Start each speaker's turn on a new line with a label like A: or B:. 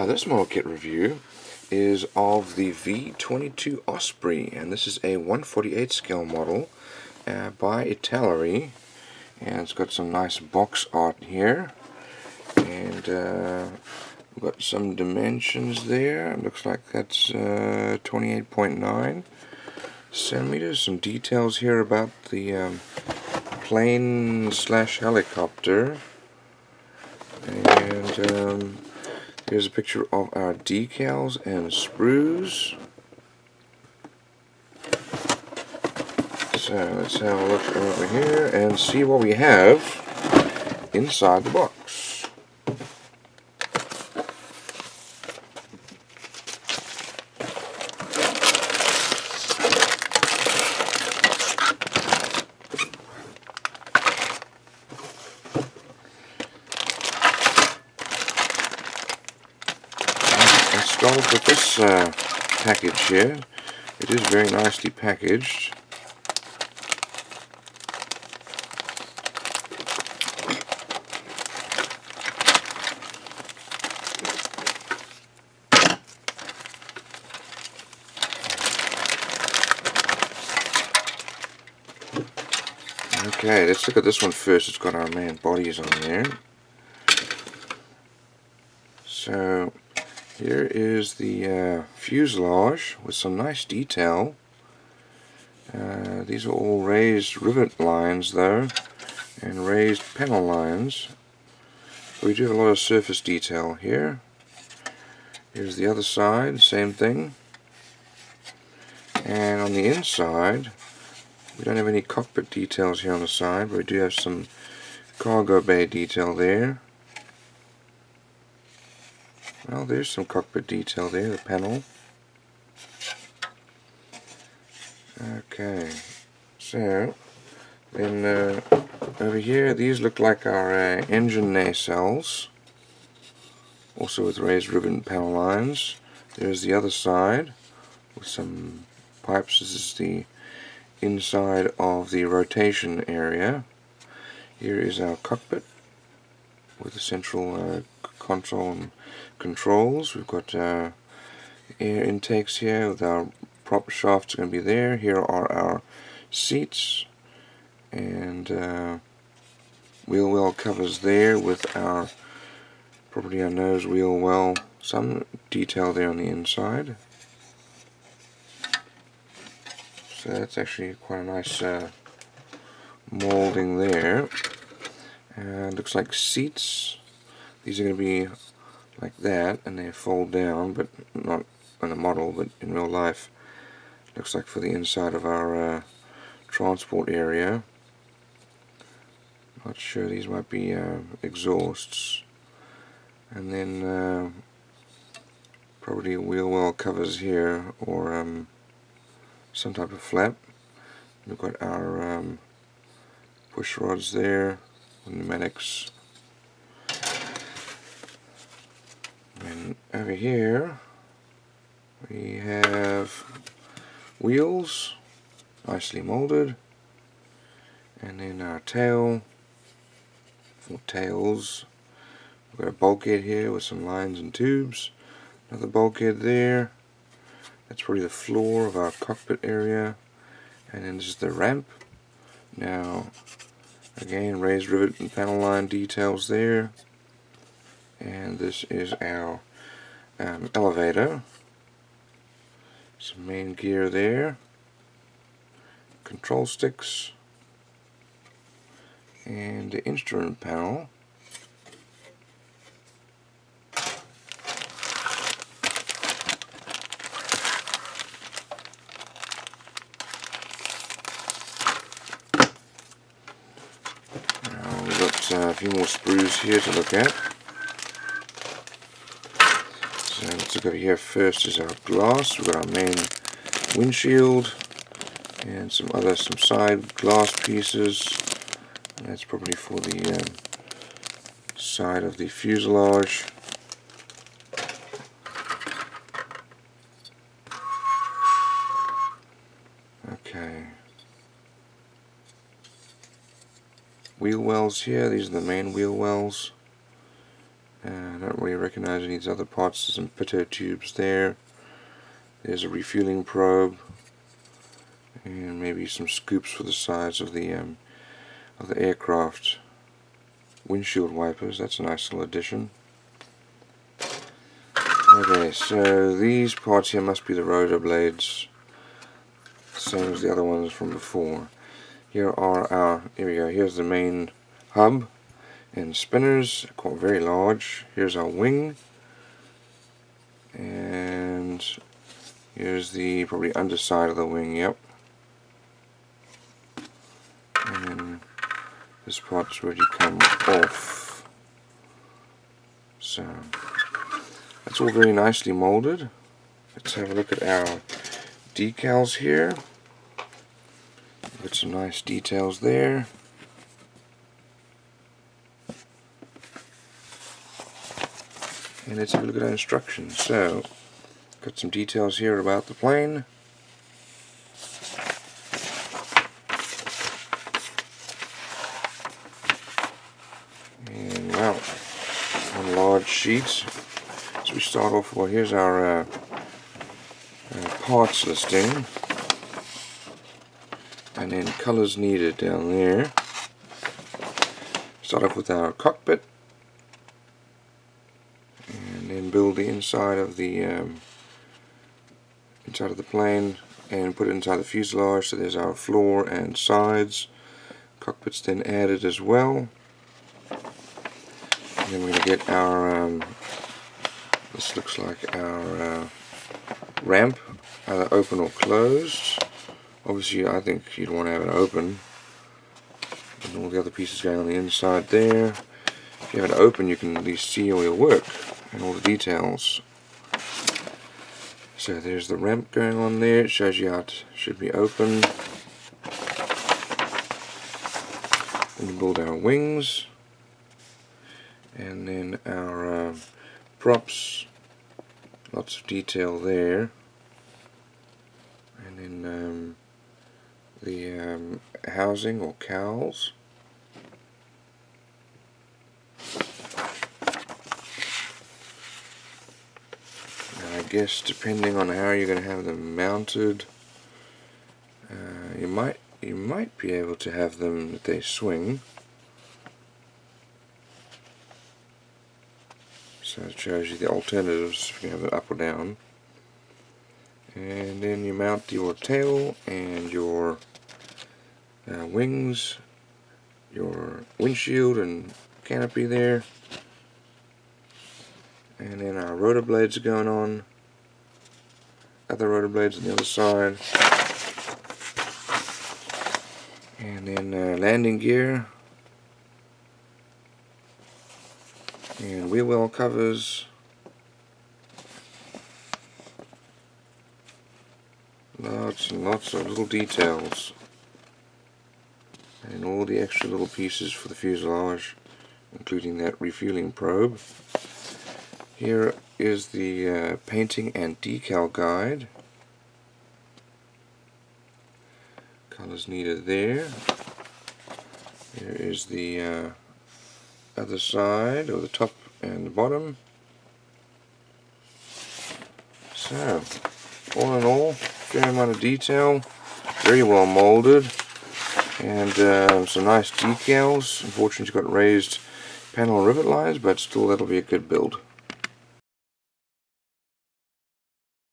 A: This model kit review is of the V-22 Osprey, and this is a 1/48 scale model by Italeri, and it's got some nice box art here, and we've got some dimensions there. It looks like that's 28.9 centimeters. Some details here about the plane slash helicopter, and here's a picture of our decals and sprues. So let's have a look over here and see what we have inside the box. Let's start off with this package here. It is very nicely packaged. Okay, let's look at this one first. It's got our main bodies on there. So here is the fuselage with some nice detail. These are all raised rivet lines though, and raised panel lines. We do have a lot of surface detail here. Here's the other side, same thing. And on the inside, we don't have any cockpit details here on the side, but we do have some cargo bay detail there. Well, there's some cockpit detail there, the panel. Okay, so then over here, these look like our engine nacelles, also with raised ribbon panel lines. There's the other side with some pipes. This is the inside of the rotation area. Here is our cockpit with the central console and controls. We've got air intakes here with our prop shafts going to be there. Here are our seats, and wheel well covers there with our probably our nose wheel well. Some detail there on the inside. So that's actually quite a nice molding there. And looks like seats. These are going to be like that, and they fold down, but not on a model, but in real life. Looks like for the inside of our transport area. Not sure, these might be exhausts. And then probably wheel well covers here, or some type of flap. We've got our push rods there, pneumatics. And over here we have wheels, nicely molded, and then our tail for tails. We've got a bulkhead here with some lines and tubes, another bulkhead there. That's probably the floor of our cockpit area, and then this is the ramp. Now again, raised rivet and panel line details there, and this is our elevator. Some main gear there, control sticks, and the instrument panel. Now we've got a few more sprues here to look at. So let's look over here. First is our glass. We've got our main windshield and some side glass pieces. And that's probably for the side of the fuselage. Okay. wheel wells here. These are the main wheel wells. I don't really recognize any of these other parts. There's some pitot tubes there. There's a refueling probe, and maybe some scoops for the sides of the aircraft. Windshield wipers. That's a nice little addition. Okay, so these parts here must be the rotor blades, same as the other ones from before. Here we go, here's the main hub and spinners, quite very large. Here's our wing, and here's the probably underside of the wing, yep. And then this part's ready to come off. So that's all very nicely molded. Let's have a look at our decals here. Got some nice details there. And let's have a look at our instructions. So, got some details here about the plane. And well, on large sheets. So we start off, well, here's our parts listing. And then colors needed down there. Start off with our cockpit, and then build the inside of the plane and put it inside the fuselage. So there's our floor and sides. Cockpit's then added as well. And then we're going to get our this looks like our ramp, either open or closed. Obviously, I think you'd want to have it open, and all the other pieces going on the inside there. If you have it open, you can at least see all your work and all the details. So there's the ramp going on there. It shows you how it should be open. Then we build our wings, and then our props. Lots of detail there, and then the housing or cowls. Now I guess depending on how you're going to have them mounted, you might be able to have them that they swing. So it shows you the alternatives if you have it up or down. And then you mount your tail and your wings, your windshield and canopy there. And then our rotor blades are going on. Other rotor blades on the other side. And then landing gear. And wheel well covers. Lots and lots of little details. And all the extra little pieces for the fuselage, including that refueling probe. Here is the painting and decal guide. Colors needed there. Here is the other side, or the top and the bottom. So, all in all, fair amount of detail, very well molded, and some nice decals. Unfortunately, it's got raised panel rivet lines, but still, that'll be a good build.